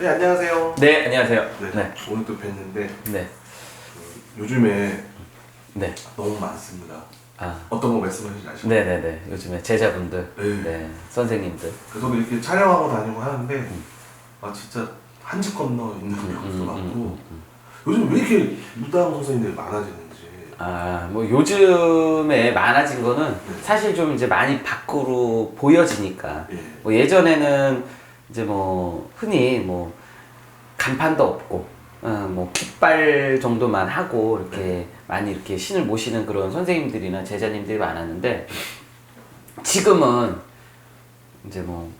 네, 안녕하세요. 네, 안녕하세요. 네, 네. 오늘 또 뵀는데 네. 요즘에 네. 너무 많습니다. 아. 어떤 거 말씀하시는지 아시죠? 네네네. 요즘에 제자분들, 네. 네, 선생님들. 그래서 이렇게 촬영하고 다니고 하는데 아 진짜 한 집 건너 있는 경우도 많고 요즘 왜 이렇게 무당 선생님들이 많아지는지. 뭐 요즘에 많아진 거는 네. 사실 좀 이제 많이 밖으로 보여지니까. 예. 뭐 예전에는 이제 뭐 흔히 뭐 간판도 없고, 뭐 깃발 정도만 하고 이렇게 많이 이렇게 신을 모시는 그런 선생님들이나 제자님들이 많았는데 지금은 이제 뭐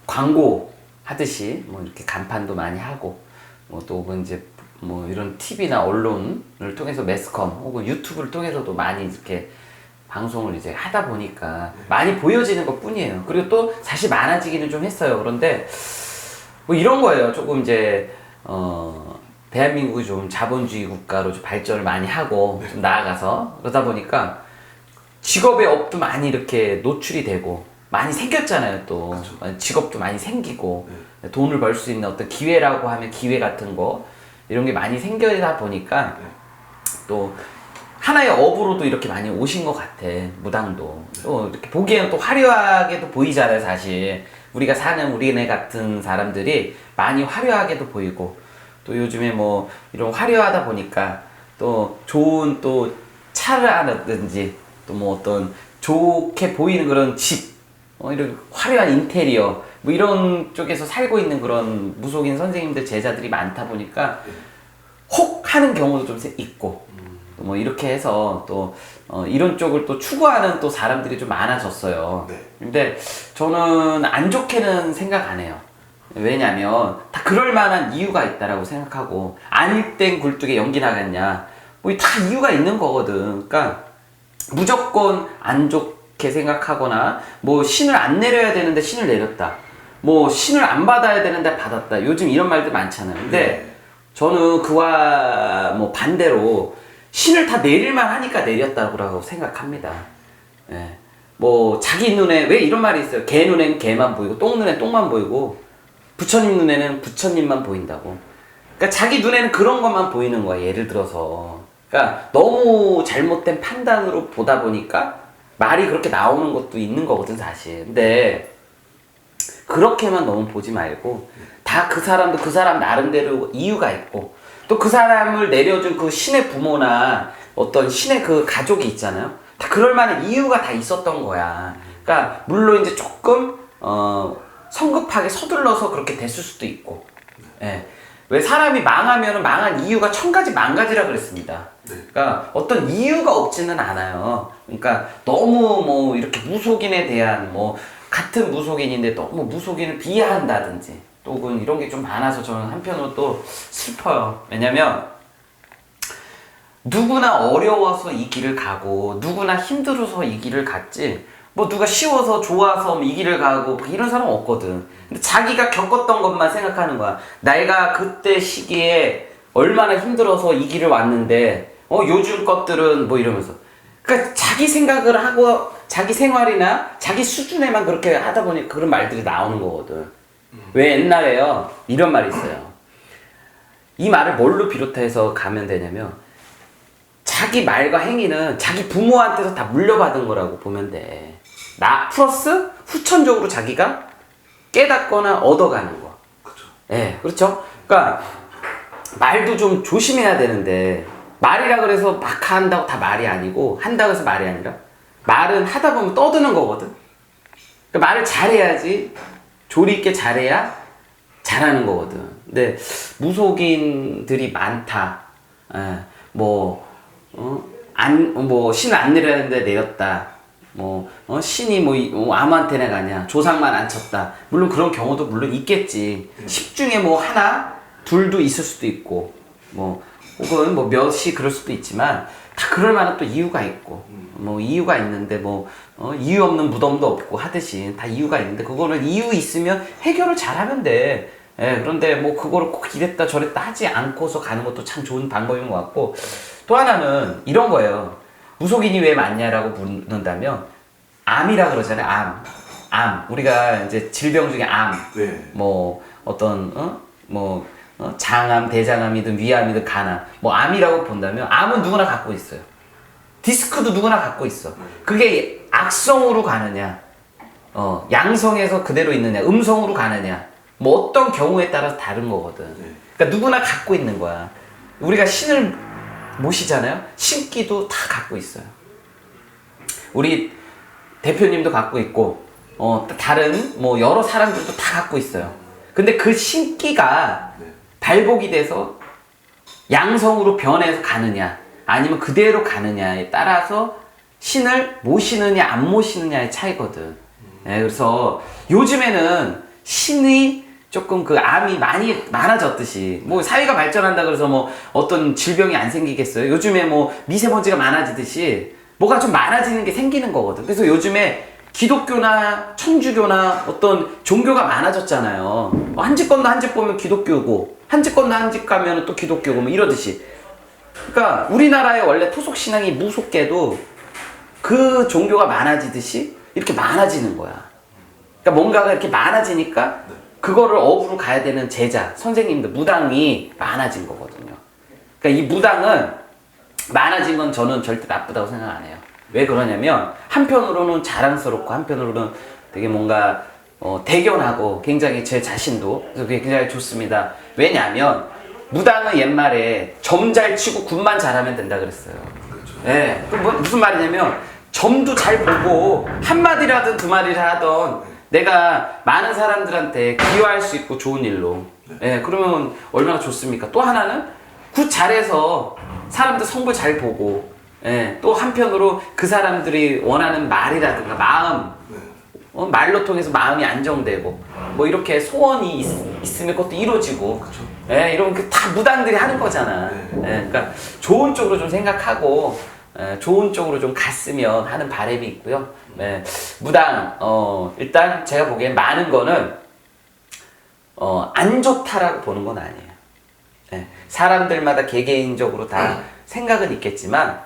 광고 하듯이 뭐 이렇게 간판도 많이 하고 뭐 또 이제 뭐 이런 TV나 언론을 통해서 매스컴 혹은 유튜브를 통해서도 많이 이렇게 방송을 이제 하다 보니까 많이 보여지는 것 뿐이에요. 그리고 또 사실 많아지기는 좀 했어요. 그런데 뭐 이런 거예요. 조금 이제 대한민국이 좀 자본주의 국가로 좀 발전을 많이 하고 좀 나아가서 그러다 보니까 직업의 업도 많이 이렇게 노출이 되고 많이 생겼잖아요. 또 그쵸. 직업도 많이 생기고 돈을 벌 수 있는 어떤 기회라고 하면 기회 같은 거 이런 게 많이 생겨다 보니까 또 하나의 업으로도 이렇게 많이 오신 것 같아. 무당도 또 이렇게 보기에는 또 화려하게도 보이잖아요. 사실 우리가 사는 우리네 같은 사람들이 많이 화려하게도 보이고 또 요즘에 뭐 이런 화려하다 보니까 또 좋은 또 차를 하든지 또 뭐 어떤 좋게 보이는 그런 집, 이런 화려한 인테리어, 뭐 이런 쪽에서 살고 있는 그런 무속인 선생님들 제자들이 많다 보니까 혹 하는 경우도 좀 있고, 뭐 이렇게 해서 또 이런 쪽을 또 추구하는 또 사람들이 좀 많아졌어요. 네. 근데 저는 안 좋게는 생각 안 해요. 왜냐면 다 그럴 만한 이유가 있다라고 생각하고 안 땡 굴뚝에 연기 나갔냐, 뭐 다 이유가 있는 거거든. 그러니까 무조건 안 좋게 생각하거나 뭐 신을 안 내려야 되는데 신을 내렸다, 뭐 신을 안 받아야 되는데 받았다, 요즘 이런 말들 많잖아요. 근데 저는 그와 뭐 반대로 신을 다 내릴만 하니까 내렸다고 생각합니다. 예. 뭐 자기 눈에 왜 이런 말이 있어요. 개 눈엔 개만 보이고 똥 눈엔 똥만 보이고 부처님 눈에는 부처님만 보인다고. 그러니까 자기 눈에는 그런 것만 보이는 거야. 예를 들어서 그러니까 너무 잘못된 판단으로 보다 보니까 말이 그렇게 나오는 것도 있는 거거든 사실. 근데 그렇게만 너무 보지 말고 다 그 사람도 그 사람 나름대로 이유가 있고 또 그 사람을 내려준 그 신의 부모나 어떤 신의 그 가족이 있잖아요. 다 그럴 만한 이유가 다 있었던 거야. 그러니까 물론 이제 조금 성급하게 서둘러서 그렇게 됐을 수도 있고. 예. 왜 사람이 망하면 망한 이유가 1000가지 만가지라 그랬습니다. 그러니까 어떤 이유가 없지는 않아요. 그러니까 너무 뭐 이렇게 무속인에 대한 뭐 같은 무속인인데 너무 무속인을 비하한다든지 혹은 이런 게 좀 많아서 저는 한편으로 또 슬퍼요. 왜냐면 누구나 어려워서 이 길을 가고 누구나 힘들어서 이 길을 갔지 뭐 누가 쉬워서 좋아서 이 길을 가고 이런 사람 없거든. 근데 자기가 겪었던 것만 생각하는 거야. 내가 그때 시기에 얼마나 힘들어서 이 길을 왔는데 요즘 것들은 뭐 이러면서 그러니까 자기 생각을 하고 자기 생활이나 자기 수준에만 그렇게 하다 보니 그런 말들이 나오는 거거든. 왜 옛날에요 이런 말이 있어요. 이 말을 뭘로 비롯해서 가면 되냐면 자기 말과 행위는 자기 부모한테서 다 물려받은 거라고 보면 돼. 나 플러스 후천적으로 자기가 깨닫거나 얻어가는 거. 그렇죠. 예, 그렇죠. 그러니까 말도 좀 조심해야 되는데 말이라 그래서 막 한다고 다 말이 아니고 한다고 해서 말이 아니라 말은 하다 보면 떠드는 거거든. 그러니까 말을 잘해야지 조리 있게 잘해야 잘하는 거거든. 근데 무속인들이 많다. 예, 뭐 신을 안 내려야 되는데 내렸다. 신이 아무한테나 가냐. 조상만 안 쳤다. 물론 그런 경우도 물론 있겠지. 10 중에 뭐 하나, 둘도 있을 수도 있고, 혹은 뭐 몇이 그럴 수도 있지만, 다 그럴 만한 또 이유가 있고, 이유가 있는데 이유 없는 무덤도 없고 하듯이 다 이유가 있는데, 그거는 이유 있으면 해결을 잘하면 돼. 예, 그런데 뭐 그거를 꼭 이랬다 저랬다 하지 않고서 가는 것도 참 좋은 방법인 것 같고, 또 하나는 이런 거예요. 무속인이 왜 많냐라고 묻는다면 암이라 그러잖아요. 암. 우리가 이제 질병 중에 암. 네. 어떤 장암, 대장암이든 위암이든 간암, 뭐 암이라고 본다면 암은 누구나 갖고 있어요. 디스크도 누구나 갖고 있어. 그게 악성으로 가느냐, 양성에서 그대로 있느냐, 음성으로 가느냐, 뭐 어떤 경우에 따라서 다른 거거든. 그러니까 누구나 갖고 있는 거야. 우리가 신을 모시잖아요. 신기도 다 갖고 있어요. 우리 대표님도 갖고 있고, 다른 뭐 여러 사람들도 다 갖고 있어요. 근데 그 신기가 발복이 돼서 양성으로 변해서 가느냐, 아니면 그대로 가느냐에 따라서 신을 모시느냐 안 모시느냐의 차이거든. 그래서 요즘에는 신이 조금 그 암이 많아졌듯이, 뭐 사회가 발전한다 그래서 뭐 어떤 질병이 안 생기겠어요? 요즘에 뭐 미세먼지가 많아지듯이 뭐가 좀 많아지는 게 생기는 거거든. 그래서 요즘에 기독교나 천주교나 어떤 종교가 많아졌잖아요. 한 집 건너 한 집 보면 기독교고, 한 집 건너 한 집 가면 또 기독교고, 뭐 이러듯이. 그러니까 우리나라의 원래 토속 신앙이 무속계도 그 종교가 많아지듯이 이렇게 많아지는 거야. 그러니까 뭔가가 이렇게 많아지니까 그거를 업으로 가야 되는 제자, 선생님들, 무당이 많아진 거거든요. 그러니까 이 무당은 많아진 건 저는 절대 나쁘다고 생각 안 해요. 왜 그러냐면 한편으로는 자랑스럽고 한편으로는 되게 뭔가 대견하고 굉장히 제 자신도 그래서 그게 굉장히 좋습니다. 왜냐하면 무당은 옛말에 점 잘 치고 굿만 잘하면 된다 그랬어요. 네. 그럼 무슨 말이냐면 점도 잘 보고 한마디라든 두 마디를 하던 내가 많은 사람들한테 기여할 수 있고 좋은 일로. 예, 그러면 얼마나 좋습니까? 또 하나는 굿 잘해서 사람들 성부 잘 보고, 예, 또 한편으로 그 사람들이 원하는 말이라든가 마음, 말로 통해서 마음이 안정되고, 뭐 이렇게 소원이 있으면 그것도 이루어지고, 예, 이런 그 다 무당들이 하는 거잖아. 예, 그러니까 좋은 쪽으로 좀 생각하고, 좋은 쪽으로 좀 갔으면 하는 바람이 있고요. 네, 무당, 일단 제가 보기엔 많은 거는, 안 좋다라고 보는 건 아니에요. 네, 사람들마다 개개인적으로 다 생각은 있겠지만,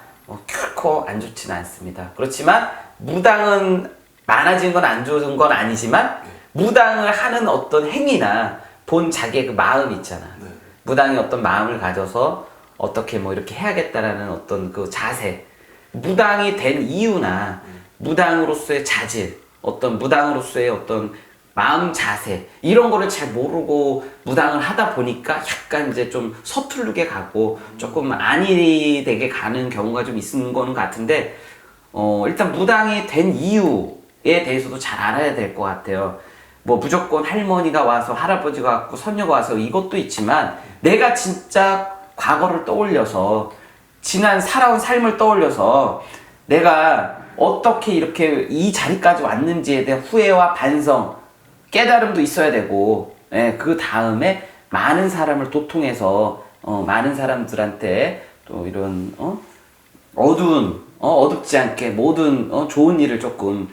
결코 안 좋지는 않습니다. 그렇지만, 무당은 많아진 건 안 좋은 건 아니지만, 무당을 하는 어떤 행위나 본 자기의 그 마음 있잖아. 무당이 어떤 마음을 가져서 어떻게 뭐 이렇게 해야겠다라는 어떤 그 자세, 무당이 된 이유나 무당으로서의 자질, 어떤 무당으로서의 어떤 마음 자세, 이런 거를 잘 모르고 무당을 하다 보니까 약간 이제 좀 서투르게 가고 조금 안일이 되게 가는 경우가 좀 있는 거는 같은데, 일단 무당이 된 이유에 대해서도 잘 알아야 될 것 같아요. 뭐 무조건 할머니가 와서, 할아버지가 왔고, 선녀가 와서 이것도 있지만, 내가 진짜 과거를 떠올려서, 지난 살아온 삶을 떠올려서, 내가 어떻게 이렇게 이 자리까지 왔는지에 대한 후회와 반성, 깨달음도 있어야 되고, 예, 그 다음에 많은 사람을 도통해서, 많은 사람들한테 또 이런, 어둡지 않게 모든, 좋은 일을 조금,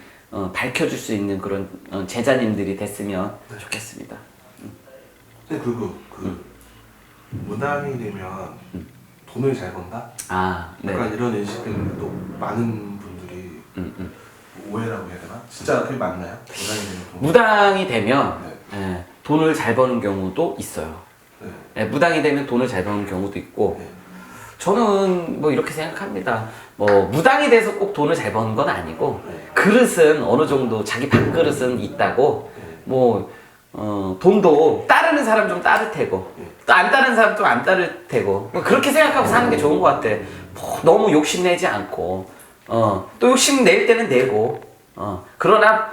밝혀줄 수 있는 그런 제자님들이 됐으면 좋겠습니다. 근데 무당이 되면 돈을 잘 번다? 네. 약간 이런 인식 때문에 또 많은 분들이 오해라고 해야 되나? 진짜 그게 맞나요? 무당이 되면 예, 돈을 잘 버는 경우도 있어요. 예, 무당이 되면 돈을 잘 버는 경우도 있고, 저는 뭐 이렇게 생각합니다. 뭐 무당이 돼서 꼭 돈을 잘 버는 건 아니고, 그릇은 어느 정도 자기 밥그릇은 있다고, 뭐 돈도 따르는 사람 좀 따를 테고, 또 안 따르는 사람 좀 안 따를 테고, 뭐 그렇게 생각하고 사는 게 좋은 것 같아. 뭐 너무 욕심내지 않고, 또 욕심 낼 때는 내고, 그러나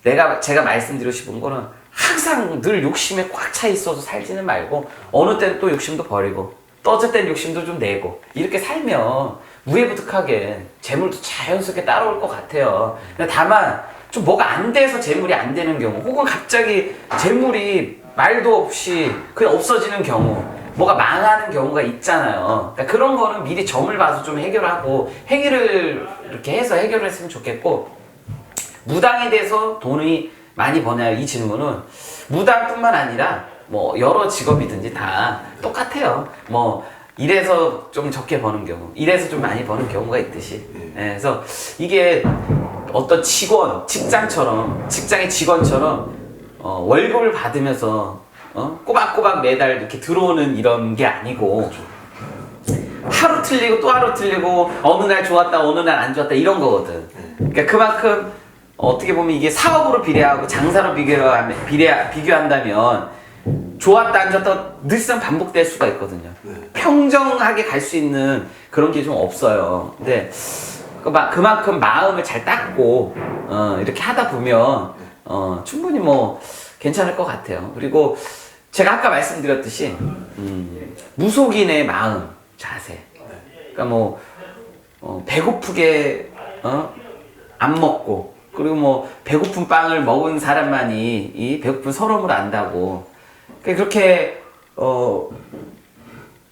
제가 말씀드리고 싶은 거는 항상 늘 욕심에 꽉 차 있어서 살지는 말고, 어느 때는 또 욕심도 버리고, 또 어쩔 땐 욕심도 좀 내고, 이렇게 살면 무해부득하게 재물도 자연스럽게 따라올 것 같아요. 다만 좀 뭐가 안 돼서 재물이 안 되는 경우, 혹은 갑자기 재물이 말도 없이 그냥 없어지는 경우, 뭐가 망하는 경우가 있잖아요. 그러니까 그런 거는 미리 점을 봐서 좀 해결하고, 행위를 이렇게 해서 해결을 했으면 좋겠고, 무당에 대해서 돈이 많이 버냐요? 이 질문은 무당뿐만 아니라 뭐 여러 직업이든지 다 똑같아요. 뭐 이래서 좀 적게 버는 경우, 이래서 좀 많이 버는 경우가 있듯이. 그래서 이게 어떤 직장의 직원처럼 월급을 받으면서 꼬박꼬박 매달 이렇게 들어오는 이런 게 아니고 하루 틀리고 또 하루 틀리고 어느 날 좋았다 어느 날 안 좋았다 이런 거거든. 그러니까 그만큼 어떻게 보면 이게 사업으로 비례하고 장사로 비교한다면 좋았다 안 좋았다 늘상 반복될 수가 있거든요. 평정하게 갈 수 있는 그런 게 좀 없어요. 근데 그만큼 마음을 잘 닦고 이렇게 하다 보면 충분히 뭐 괜찮을 것 같아요. 그리고 제가 아까 말씀드렸듯이 무속인의 마음, 자세. 그러니까 뭐 배고프게 안 먹고 그리고 뭐 배고픈 빵을 먹은 사람만이 이 배고픈 서러움을 안다고. 그러니까 그렇게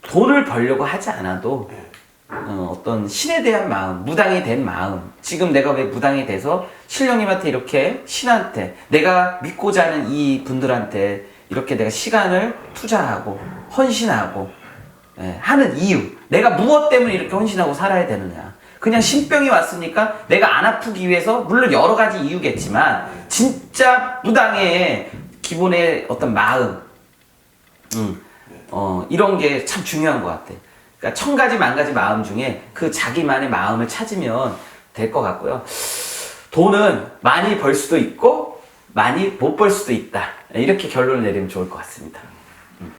돈을 벌려고 하지 않아도 어떤 신에 대한 마음, 무당이 된 마음. 지금 내가 왜 무당이 돼서 신령님한테 이렇게 신한테 내가 믿고자 하는 이 분들한테 이렇게 내가 시간을 투자하고 헌신하고 하는 이유. 내가 무엇 때문에 이렇게 헌신하고 살아야 되느냐. 그냥 신병이 왔으니까 내가 안 아프기 위해서 물론 여러 가지 이유겠지만 진짜 무당의 기본의 어떤 마음 이런 게 참 중요한 것 같아. 그러니까 1000가지 만가지 마음 중에 그 자기만의 마음을 찾으면 될 것 같고요. 돈은 많이 벌 수도 있고 많이 못 벌 수도 있다. 이렇게 결론을 내리면 좋을 것 같습니다.